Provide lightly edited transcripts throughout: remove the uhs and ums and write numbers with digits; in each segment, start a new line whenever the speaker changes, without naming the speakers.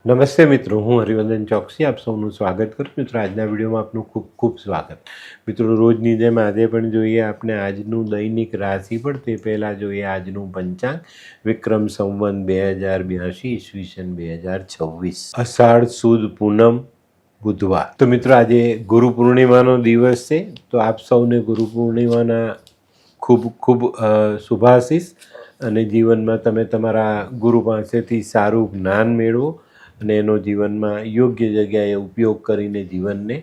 નમસ્તે મિત્રો, હું હરિવર્ધન ચોકસી આપ સૌનું સ્વાગત કરું. મિત્રો, આજના વિડીયોમાં આપનું ખૂબ ખૂબ સ્વાગત. મિત્રો, રોજની જેમ આજે પણ જોઈએ આપણે આજનું દૈનિક રાશિફળ. તે પહેલાં જોઈએ આજનું પંચાંગ. વિક્રમ સંવત 2082 ઈસવીસન 2026 અષાઢ સુદ પૂનમ બુધવાર. તો મિત્રો, આજે ગુરુ પૂર્ણિમાનો દિવસ છે. તો આપ સૌને ગુરુ પૂર્ણિમાના ખૂબ ખૂબ શુભાશીષ અને જીવનમાં તમે તમારા ગુરુ પાસેથી સારું જ્ઞાન મેળવો અને એનો જીવનમાં યોગ્ય જગ્યાએ ઉપયોગ કરીને જીવનને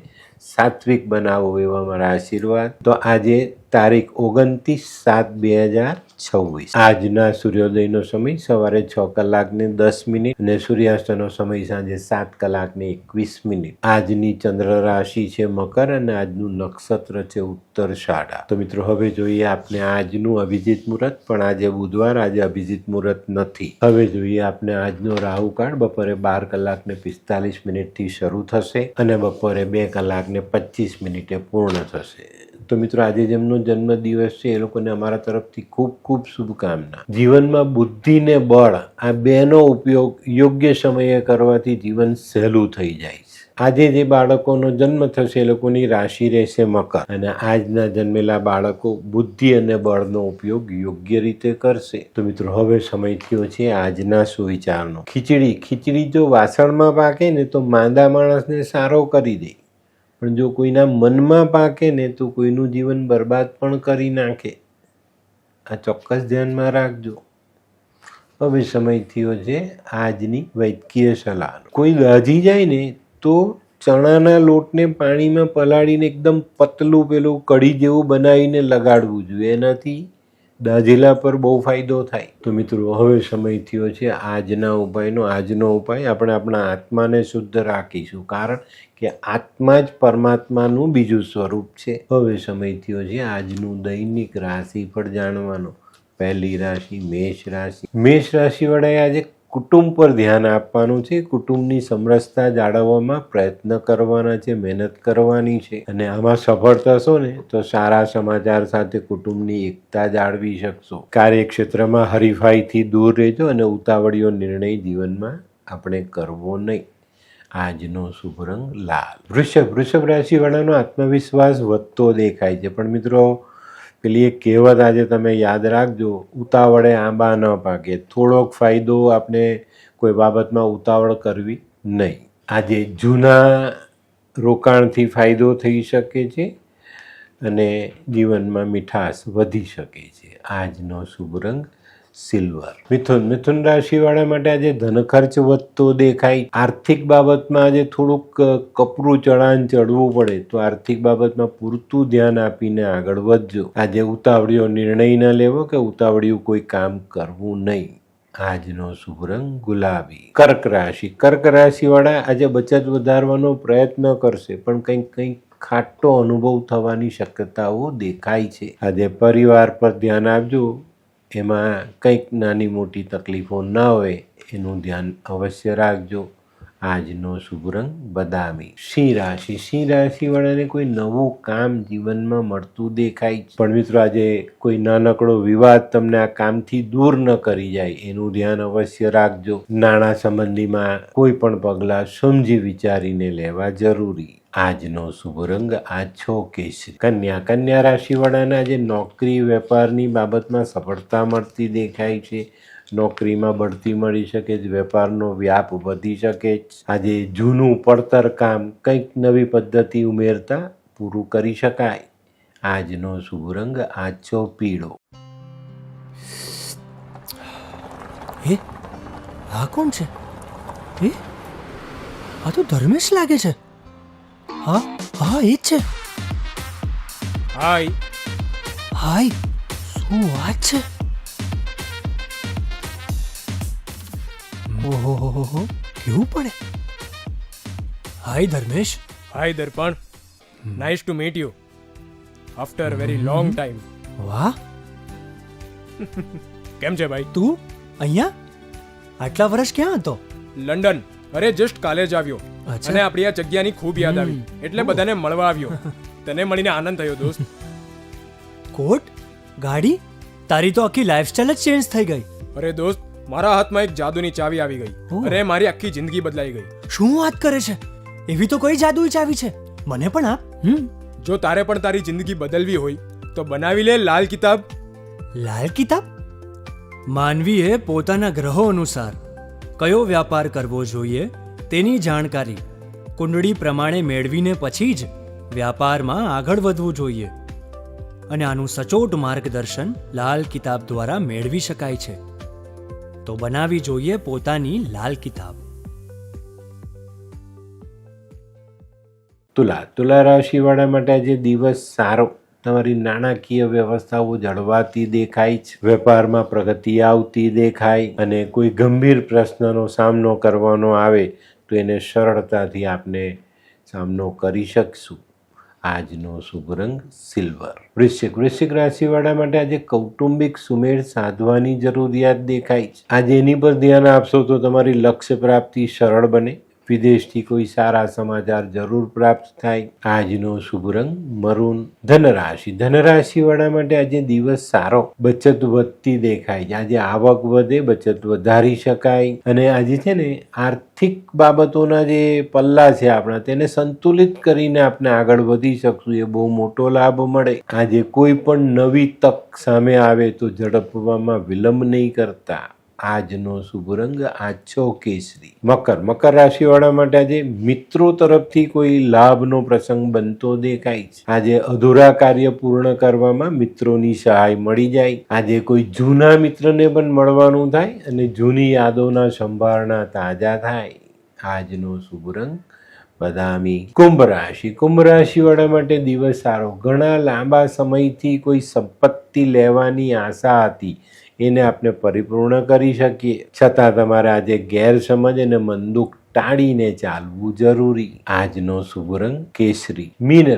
સાત્વિક બનાવો એવા મારા આશીર્વાદ. તો આજે તારીખ 29/7/2026. આજના સૂર્યોદયનો સમય સવારે 6:10 અને સૂર્યાસ્તનો સમય સાંજે 7:21. આજની ચંદ્ર રાશિ છે મકર અને આજનું નક્ષત્ર છે ઉત્તરાષાઢ. તો મિત્રો, હવે જોઈએ આપણે આજનું અભિજીત મુહૂર્ત. પણ આજે બુધવાર, આજે અભિજીત મુહૂર્ત નથી. હવે જોઈએ આપણે આજનો રાહુકાળ. બપોરે 12:45 થી શરૂ થશે અને બપોરે 2:25 પૂર્ણ થશે. તો મિત્રો, આજે જેમનો જન્મદિવસ છે એ લોકોને અમારા તરફથી ખૂબ ખૂબ શુભકામના. જીવનમાં બુદ્ધિ ને બળ આ બેનો ઉપયોગ યોગ્ય સમયે કરવાથી જીવન સહેલું થઈ જાય છે. આજે જે બાળકોનો જન્મ થશે એ લોકોની રાશિ રહેશે મકર અને આજના જન્મેલા બાળકો બુદ્ધિ અને બળનો ઉપયોગ યોગ્ય રીતે કરશે. તો મિત્રો, હવે સમય થયો છે આજના સુવિચારનો. ખીચડી જો વાસણમાં પાકે ને તો માંદા માણસને સારો કરી દે, પણ જો કોઈના મનમાં પાકે ને તો કોઈનું જીવન બરબાદ પણ કરી નાખે. આ ચોક્કસ ધ્યાનમાં રાખજો. હવે સમય થયો છે આજની વૈદ્યકીય સલાહ. કોઈ દાઝી જાય ને તો ચણાના લોટને પાણીમાં પલાળીને એકદમ પતલું પેલું કઢી જેવું બનાવીને લગાડવું જોઈએ. એનાથી દાઝેલા પર બહુ ફાયદો થાય. તો મિત્રો, હવે સમય થયો છે આજના ઉપાયનો. આજનો ઉપાય આપણે આપણા આત્માને શુદ્ધ રાખીશું, કારણ કે આત્મા જ પરમાત્માનું બીજું સ્વરૂપ છે. હવે સમય થયો છે આજનું દૈનિક રાશિફળ જાણવાનો. પહેલી રાશિ મેષ રાશિ. મેષ રાશિવાળાએ આજે કુટુંબ પર ધ્યાન આપવાનું છે. કુટુંબની સમરસતા જાળવવામાં પ્રયત્ન કરવાના છે, મહેનત કરવાની છે અને આમાં સફળ થશો ને તો સારા સમાચાર સાથે કુટુંબની એકતા જાળવી શકશો. કાર્યક્ષેત્રમાં હરીફાઈથી દૂર રહેજો અને ઉતાવળિયો નિર્ણય જીવનમાં આપણે કરવો નહીં. આજનો શુભ રંગ લાલ. વૃષભ રાશિવાળાનો આત્મવિશ્વાસ વધતો દેખાય છે. પણ મિત્રો, પેલી એક કહેવત આજે તમે યાદ રાખજો, ઉતાવળે આંબા ન પાકે. થોડોક ફાયદો આપણે કોઈ બાબતમાં ઉતાવળ કરવી નહીં. આજે જૂના રોકાણથી ફાયદો થઈ શકે છે અને જીવનમાં મીઠાશ વધી શકે છે. આજનો શુભ રંગ સિલ્વર. મિથુન રાશિવાળા માટે આજે ધન ખર્ચ વધતો દેખાય. આર્થિક બાબતમાં આજે થોડુંક કપરું ચઢાણ ચડવું પડે, તો આર્થિક બાબતમાં પૂરતું ધ્યાન આપીને આગળ વધજો. આજે ઉતાવળિયો નિર્ણય ન લેવો કે ઉતાવળિયું કોઈ કામ કરવું નહીં. આજનો શુભ રંગ ગુલાબી. કર્ક રાશિવાળા આજે બચત વધારવાનો પ્રયત્ન કરશે, પણ કંઈક ખાટો અનુભવ થવાની શક્યતાઓ દેખાય છે. આજે પરિવાર પર ધ્યાન આપજો. એમાં કંઈક નાની મોટી તકલીફો ન હોય એનું ધ્યાન અવશ્ય રાખજો. આજનો શુભ રંગ બદામી. સિંહ રાશિવાળાને કોઈ નવું કામ જીવનમાં મળતું દેખાય. પણ મિત્રો, આજે કોઈ નાનકડો વિવાદ તમને આ કામથી દૂર ન કરી જાય એનું ધ્યાન અવશ્ય રાખજો. નાણાં સંબંધીમાં કોઈ પણ પગલાં સમજી વિચારીને લેવા જરૂરી. આજનો શુભ રંગ આછો કેસરી. કન્યા રાશિવાળાને આજે નોકરી વેપારની બાબતમાં સફળતા મળતી દેખાય છે. નોકરીમાં બઢતી મળી શકે છે, વેપારનો વ્યાપ વધી શકે છે. આજે જૂનું પડતર કામ કંઈક નવી પદ્ધતિ ઉમેરતા પૂરું કરી શકાય. આજનો શુભ રંગ આછો પીળો.
હે, આ કોણ છે? હે, આ તો ધર્મેશ લાગે છે. હા, એ જ છે. હાય, શું વાત છે? ઓહો, કેવું પડે? Hi Dharmesh.
Hi Darpan, nice to meet you after very long time.
વાહ,
કેમ છે ભાઈ?
તું અહીંયા આટલા વર્ષ ક્યાં હતો?
લંડન. અરે જસ્ટ કાલે જ આવ્યો અને આપણી આ જગ્યાની ખૂબ યાદ આવી એટલે બધાને મળવા આવ્યો. તને મળીને આનંદ થયો દોસ્ત.
કોટ, ગાડી, તારી તો આખી લાઈફસ્ટાઈલ જ ચેન્જ થઈ ગઈ.
અરે દોસ્ત, મારા હાથમાં એક જાદુની ચાવી આવી ગઈ
ઓહ.
અને મારી આખી જિંદગી બદલાઈ ગઈ.
શું વાત કરે છે? એવી તો કોઈ જાદુઈ ચાવી છે, મને પણ આપ.
જો તારે પણ તારી જિંદગી બદલવી હોય તો બનાવી લે લાલ કિતાબ.
લાલ કિતાબ? માનવીએ પોતાના ગ્રહો અનુસાર કયો વ્યાપાર કરવો જોઈએ તેની જાણકારી કુંડળી પ્રમાણે મેળવીને પછી જ વ્યાપારમાં આગળ વધવું જોઈએ, અને આનું સચોટ માર્ગદર્શન લાલ કિતાબ દ્વારા મેળવી શકાય છે. તો બનાવી જોઈએ પોતાની લાલ કિતાબ.
તુલા રાશિવાળા માટે આજે દિવસ સારો. તમારી નાણાકીય વ્યવસ્થાઓ જળવાતી દેખાય છે, વેપારમાં પ્રગતિ આવતી દેખાય, અને કોઈ ગંભીર પ્રશ્નનો સામનો કરવાનો આવે તો એને સરળતાથી આપણે સામનો કરી શકશું. આજનો શુભ રંગ સિલ્વર. વૃશ્ચિક રાશિવાળા માટે આજે કૌટુંબિક સુમેળ સાધવાની જરૂરિયાત દેખાય છે. આજે એની પર ધ્યાન આપશો તો તમારી લક્ષ્ય પ્રાપ્તિ સરળ બને. વિદેશથી કોઈ સારા સમાચાર જરૂર પ્રાપ્ત થાય. આજનો શુભ રંગ મરૂન. ધનરાશિવાળા માટે આજે દિવસ સારો. બચત વધતી દેખાય છે. આજે આવક વધે, બચત વધારી શકાય, અને આજે છે ને આર્થિક બાબતોના જે પલ્લા છે આપણા તેને સંતુલિત કરીને આપણે આગળ વધી શકશું. એ બહુ મોટો લાભ મળે. આજે કોઈ પણ નવી તક સામે આવે તો ઝડપવામાં વિલંબ નહીં કરતા. આજનો શુભ રંગ આછો કેસરી. મકર રાશિવાળા માટે આજે મિત્રો તરફથી કોઈ લાભનો પ્રસંગ બનતો દેખાય છે. આજે અધૂરા કાર્ય પૂર્ણ કરવામાં મિત્રોની સહાય મળી જાય. આજે કોઈ જૂના મિત્રને પણ મળવાનું થાય અને જૂની યાદોના સંભાળના તાજા થાય. આજનો શુભ રંગ બદામી. કુંભ રાશિવાળા માટે દિવસ સારો. ઘણા લાંબા સમયથી કોઈ સંપત્તિ લેવાની આશા હતી, એને આપણે પરિપૂર્ણ કરી શકીએ. છતાં તમારે આજે ગેરસમજ અને મનદુખ ટાળીને ચાલવું જરૂરી. આજનો શુભ રંગ કેસરી. મીન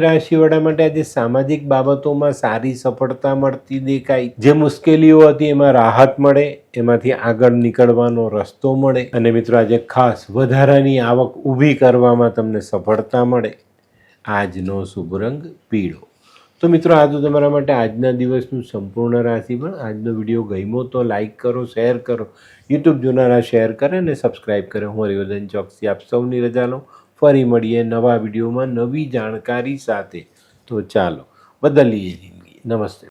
રાશિવાળા માટે આજે સામાજિક બાબતોમાં સારી સફળતા મળતી દેખાય. જે મુશ્કેલીઓ હતી એમાં રાહત મળે, એમાંથી આગળ નીકળવાનો રસ્તો મળે, અને મિત્રો આજે ખાસ વધારાની આવક ઊભી કરવામાં તમને સફળતા મળે. આજનો શુભ રંગ પીળો. તો મિત્રો આ તો તમારા માટે આજના દિવસનું સંપૂર્ણ રાશિફળ. આજનો વિડીયો ગમ્યો તો લાઈક કરો, શેર કરો, યુટ્યુબ જોનારા શેર કરે અને સબસ્ક્રાઈબ કરે. હું હરિવર્ધન ચોકસી આપ સૌની રજા લઉં. ફરી મળીએ નવા વિડીયોમાં નવી જાણકારી સાથે. તો ચાલો બદલીએ જિંદગી. નમસ્તે.